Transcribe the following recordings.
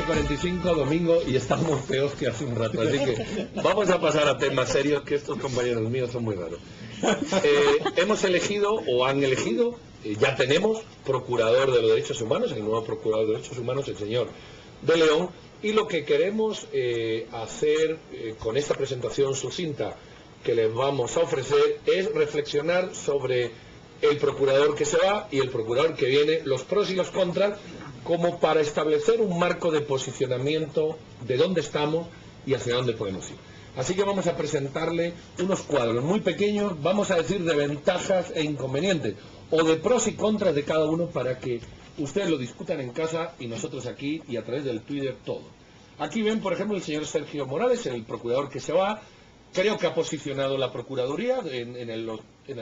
11:45, domingo, y estamos peor que hace un rato. Así que vamos a pasar a temas serios, que estos compañeros míos son muy raros. Hemos elegido, o han elegido, ya tenemos procurador de los derechos humanos, el nuevo procurador de derechos humanos, el señor de León, y lo que queremos hacer con esta presentación sucinta que les vamos a ofrecer es reflexionar sobre el procurador que se va y el procurador que viene, los pros y los contras, como para establecer un marco de posicionamiento de dónde estamos y hacia dónde podemos ir. Así que vamos a presentarle unos cuadros muy pequeños, vamos a decir de ventajas e inconvenientes, o de pros y contras de cada uno para que ustedes lo discutan en casa y nosotros aquí y a través del Twitter todo. Aquí ven, por ejemplo, el señor Sergio Morales, el procurador que se va. Creo que ha posicionado la Procuraduría en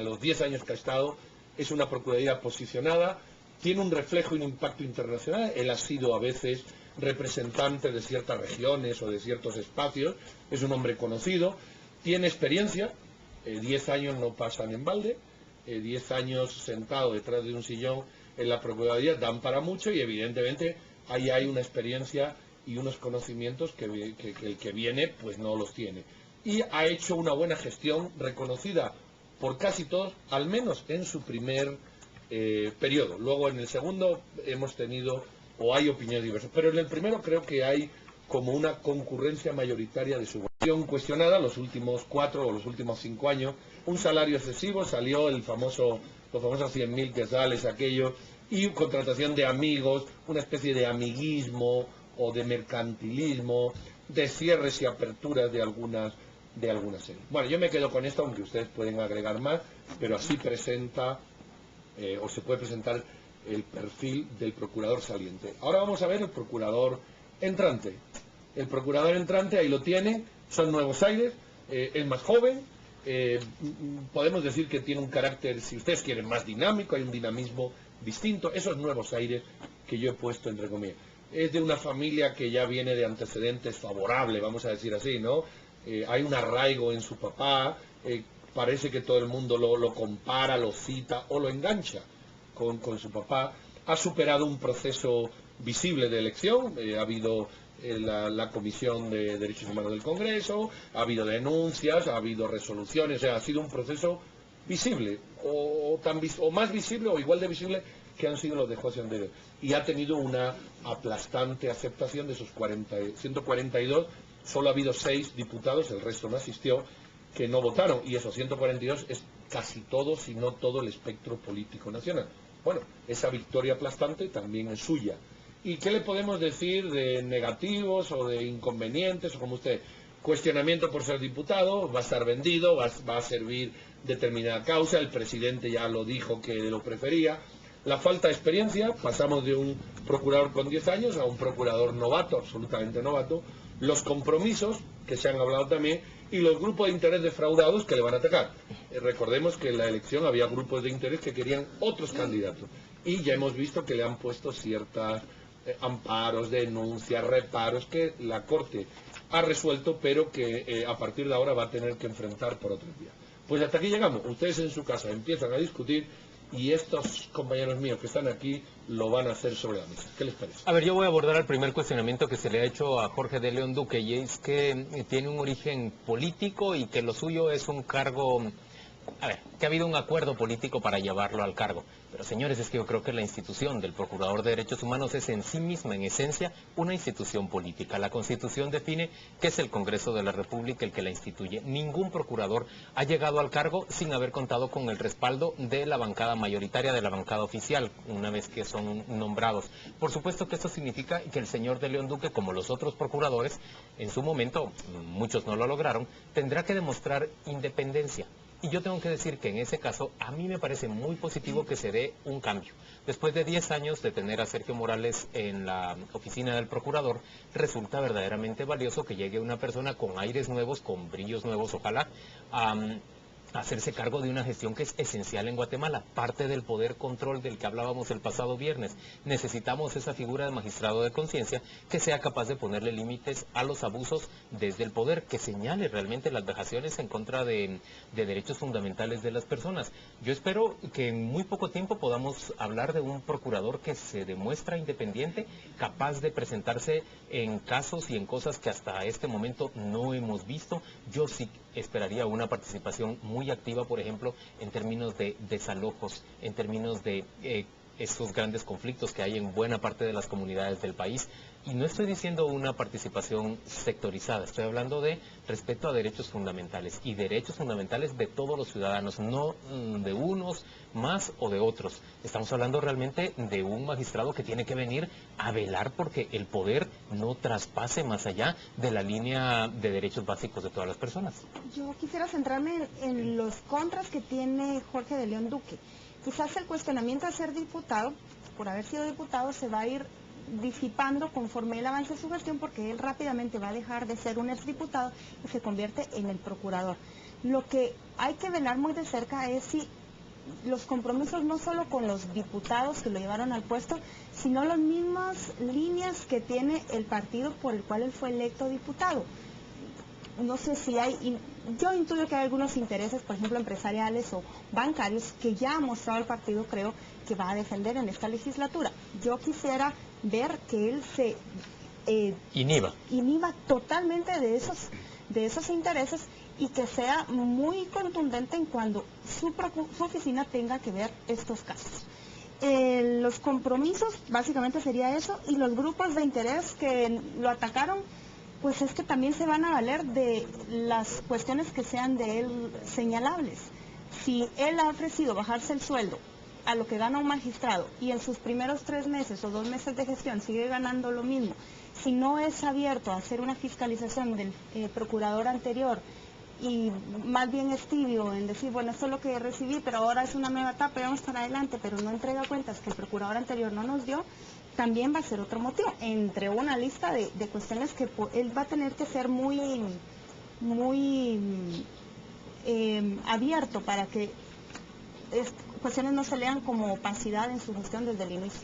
los 10 años que ha estado. Es una Procuraduría posicionada, tiene un reflejo y un impacto internacional. Él ha sido a veces representante de ciertas regiones o de ciertos espacios, es un hombre conocido, tiene experiencia, 10 años no pasan en balde, 10 años sentado detrás de un sillón en la Procuraduría dan para mucho y evidentemente ahí hay una experiencia y unos conocimientos que el que viene pues no los tiene. Y ha hecho una buena gestión reconocida por casi todos, al menos en su primer periodo. Luego en el segundo hemos tenido, o hay opiniones diversas, pero en el primero creo que hay como una concurrencia mayoritaria de su gestión cuestionada los últimos 4 o los últimos 5 años. Un salario excesivo, salió los famosos 100.000 quetzales, aquello, y contratación de amigos, una especie de amiguismo o de mercantilismo, de cierres y aperturas de algunas series. Bueno, yo me quedo con esto, aunque ustedes pueden agregar más, pero así presenta, o se puede presentar el perfil del procurador saliente. Ahora vamos a ver el procurador entrante. El procurador entrante, ahí lo tienen, son nuevos aires, es más joven, podemos decir que tiene un carácter, si ustedes quieren, más dinámico, hay un dinamismo distinto, esos nuevos aires que yo he puesto entre comillas. Es de una familia que ya viene de antecedentes favorables, vamos a decir así, ¿no? Hay un arraigo en su papá, parece que todo el mundo lo compara, lo cita o lo engancha con su papá. Ha superado un proceso visible de elección, ha habido la Comisión de Derechos Humanos del Congreso, ha habido denuncias, ha habido resoluciones, o sea, ha sido un proceso visible, o más visible o igual de visible que han sido los de José Andrés. Y ha tenido una aplastante aceptación de esos 142, solo ha habido 6 diputados, el resto no asistió, que no votaron, y esos 142 es casi todo, si no todo, el espectro político nacional. Bueno, esa victoria aplastante también es suya. ¿Y qué le podemos decir de negativos o de inconvenientes, o como usted? Cuestionamiento por ser diputado, va a estar vendido, va a servir determinada causa, el presidente ya lo dijo que lo prefería. La falta de experiencia, pasamos de un procurador con 10 años a un procurador novato, absolutamente novato. Los compromisos, que se han hablado también, y los grupos de interés defraudados que le van a atacar. Recordemos que en la elección había grupos de interés que querían otros candidatos, y ya hemos visto que le han puesto ciertas amparos, denuncias, reparos, que la Corte ha resuelto, pero que a partir de ahora va a tener que enfrentar por otros días. Pues hasta aquí llegamos. Ustedes en su casa empiezan a discutir, y estos compañeros míos que están aquí lo van a hacer sobre la mesa. ¿Qué les parece? A ver, yo voy a abordar el primer cuestionamiento que se le ha hecho a Jorge de León Duque, y es que tiene un origen político y que lo suyo es un cargo... A ver, que ha habido un acuerdo político para llevarlo al cargo. Pero señores, es que yo creo que la institución del Procurador de Derechos Humanos es en sí misma, en esencia, una institución política. La Constitución define que es el Congreso de la República el que la instituye. Ningún procurador ha llegado al cargo sin haber contado con el respaldo de la bancada mayoritaria, de la bancada oficial, una vez que son nombrados. Por supuesto que esto significa que el señor de León Duque, como los otros procuradores, en su momento, muchos no lo lograron, tendrá que demostrar independencia. Y yo tengo que decir que en ese caso a mí me parece muy positivo que se dé un cambio. Después de 10 años de tener a Sergio Morales en la oficina del procurador, resulta verdaderamente valioso que llegue una persona con aires nuevos, con brillos nuevos, ojalá, hacerse cargo de una gestión que es esencial en Guatemala, parte del poder control del que hablábamos el pasado viernes. Necesitamos esa figura de magistrado de conciencia que sea capaz de ponerle límites a los abusos desde el poder, que señale realmente las vejaciones en contra de derechos fundamentales de las personas. Yo espero que en muy poco tiempo podamos hablar de un procurador que se demuestra independiente, capaz de presentarse en casos y en cosas que hasta este momento no hemos visto. Yo sí esperaría una participación muy activa, por ejemplo, en términos de desalojos, en términos de estos grandes conflictos que hay en buena parte de las comunidades del país. Y no estoy diciendo una participación sectorizada, estoy hablando de respeto a derechos fundamentales y derechos fundamentales de todos los ciudadanos, no de unos más o de otros. Estamos hablando realmente de un magistrado que tiene que venir a velar porque el poder no traspase más allá de la línea de derechos básicos de todas las personas. Yo quisiera centrarme en los contras que tiene Jorge de León Duque. Quizás el cuestionamiento a ser diputado, por haber sido diputado, se va a ir disipando conforme él avance su gestión, porque él rápidamente va a dejar de ser un exdiputado y se convierte en el procurador. Lo que hay que velar muy de cerca es si los compromisos no solo con los diputados que lo llevaron al puesto, sino las mismas líneas que tiene el partido por el cual él fue electo diputado. No sé si hay, yo intuyo que hay algunos intereses, por ejemplo, empresariales o bancarios, que ya ha mostrado el partido, creo, que va a defender en esta legislatura. Yo quisiera ver que él se inhiba totalmente de esos intereses y que sea muy contundente en cuando su oficina tenga que ver estos casos. Los compromisos, básicamente sería eso, y los grupos de interés que lo atacaron, pues es que también se van a valer de las cuestiones que sean de él señalables. Si él ha ofrecido bajarse el sueldo a lo que gana un magistrado y en sus primeros 3 meses o 2 meses de gestión sigue ganando lo mismo, si no es abierto a hacer una fiscalización del procurador anterior y más bien es tibio en decir, bueno, esto es lo que recibí, pero ahora es una nueva etapa y vamos para adelante, pero no entrega cuentas que el procurador anterior no nos dio, también va a ser otro motivo, entre una lista de cuestiones que él va a tener que ser muy abierto para que cuestiones no se lean como opacidad en su gestión desde el inicio.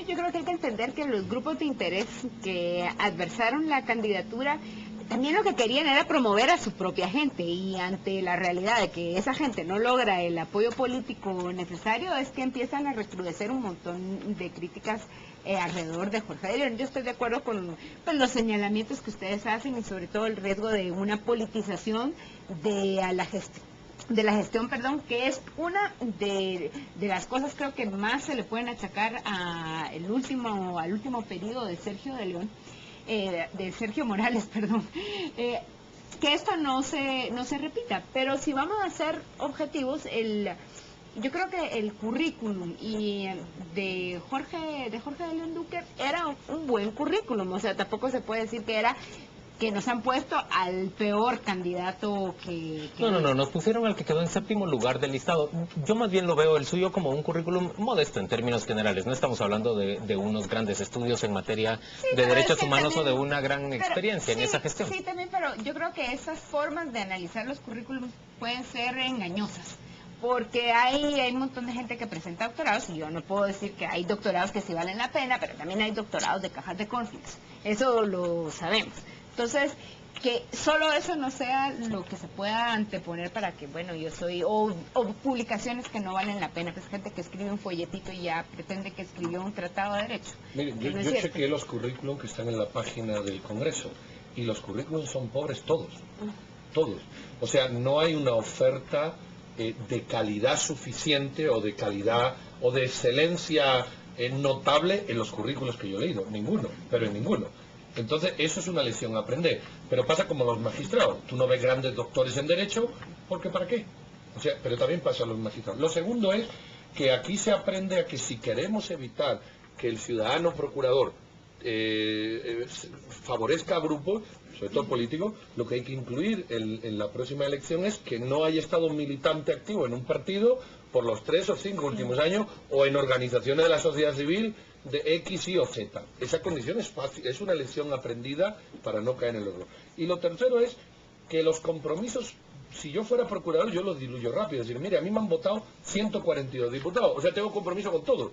Yo creo que hay que entender que los grupos de interés que adversaron la candidatura también lo que querían era promover a su propia gente, y ante la realidad de que esa gente no logra el apoyo político necesario es que empiezan a recrudecer un montón de críticas alrededor de Jorge de León. Yo estoy de acuerdo con los señalamientos que ustedes hacen y sobre todo el riesgo de una politización de la gestión, que es una de las cosas creo que más se le pueden achacar al último periodo de Sergio de León, de Sergio Morales, que esto no se repita. Pero si vamos a ser objetivos, yo creo que el currículum de Jorge de León Duque era un buen currículum, o sea, tampoco se puede decir que nos han puesto al peor candidato que... No, nos pusieron al que quedó en 7º lugar del listado. Yo más bien lo veo el suyo como un currículum modesto en términos generales. No estamos hablando de unos grandes estudios en materia de derechos humanos también, o de una gran experiencia en esa gestión. Sí, también, pero yo creo que esas formas de analizar los currículums pueden ser engañosas. Porque hay un montón de gente que presenta doctorados, y yo no puedo decir que hay doctorados que sí valen la pena, pero también hay doctorados de cajas de cornflakes. Eso lo sabemos. Entonces, que solo eso no sea lo que se pueda anteponer para que, bueno, o publicaciones que no valen la pena, pues gente que escribe un folletito y ya pretende que escribió un tratado de derecho. Miren, yo chequeé los currículum que están en la página del Congreso, y los currículums son pobres todos. O sea, no hay una oferta de calidad suficiente o de calidad o de excelencia notable en los currículos que yo he leído, ninguno. Entonces eso es una lección a aprender, pero pasa como los magistrados, tú no ves grandes doctores en derecho, porque ¿para qué? O sea, pero también pasa a los magistrados. Lo segundo es que aquí se aprende a que si queremos evitar que el ciudadano procurador favorezca a grupos, sobre todo políticos, lo que hay que incluir en la próxima elección es que no haya estado un militante activo en un partido por los 3 o 5 últimos años, o en organizaciones de la sociedad civil de X, Y o Z. Esa condición es fácil, es una lección aprendida para no caer en el error. Y lo tercero es que los compromisos si yo fuera procurador, yo lo diluyo rápido. Es decir, mire, a mí me han votado 142 diputados. O sea, tengo compromiso con todos.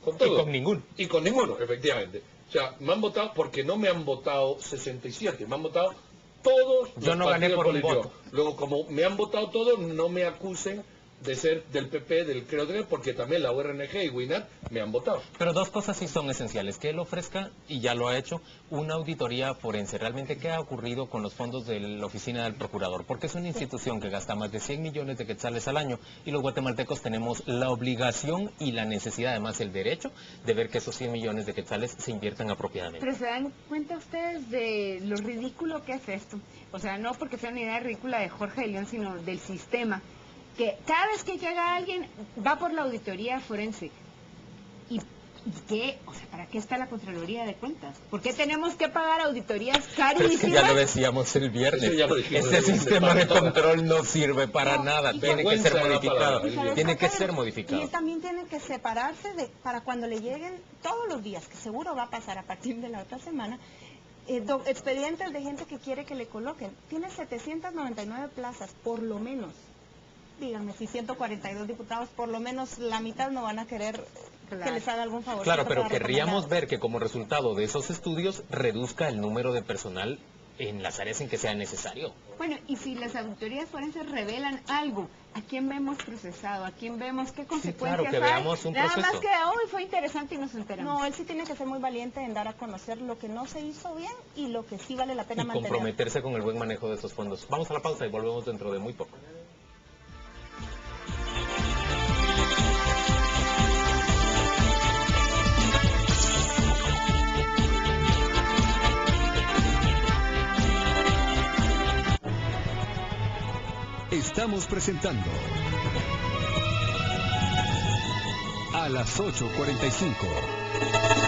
Con todos. Y con ninguno. Y con ninguno, efectivamente. O sea, me han votado porque no me han votado 67. Me han votado todos Yo los no gané partidos por un políticos. voto. Luego, como me han votado todos, no me acusen de ser del PP, del Creo que, porque también la URNG y WINAT me han votado. Pero dos cosas sí son esenciales, que él ofrezca, y ya lo ha hecho, una auditoría forense. Realmente, ¿qué ha ocurrido con los fondos de la oficina del procurador? Porque es una institución que gasta más de 100 millones de quetzales al año, y los guatemaltecos tenemos la obligación y la necesidad, además el derecho, de ver que esos 100 millones de quetzales se inviertan apropiadamente. Pero se dan cuenta ustedes de lo ridículo que es esto. O sea, no porque sea una idea ridícula de Jorge de León, sino del sistema. Que cada vez que llega alguien va por la auditoría forense. ¿Y qué? O sea, ¿para qué está la Contraloría de Cuentas? ¿Por qué tenemos que pagar auditorías Pero es que ya lo carísimas? decíamos el viernes. Eso ya lo dijimos Este el viernes sistema de pasado. control no sirve para nada. y Tiene que ser vergüenza de la modificado. palabra. Tiene que ser Y modificado. también tienen que separarse para cuando le lleguen todos los días, que seguro va a pasar a partir de la otra semana, expedientes de gente que quiere que le coloquen. Tiene 799 plazas, por lo menos. Díganme, si 142 diputados, por lo menos la mitad no van a querer que les haga algún favor. Claro, pero querríamos ver que como resultado de esos estudios reduzca el número de personal en las áreas en que sea necesario. Bueno, y si las auditorías forenses revelan algo, ¿a quién vemos procesado? ¿A quién vemos qué consecuencias claro, que hay? veamos un Nada proceso. más que hoy fue interesante y nos enteramos. No, él sí tiene que ser muy valiente en dar a conocer lo que no se hizo bien y lo que sí vale la pena Y mantener. comprometerse con el buen manejo de esos fondos. Vamos a la pausa y volvemos dentro de muy poco. Estamos presentando a las 8:45.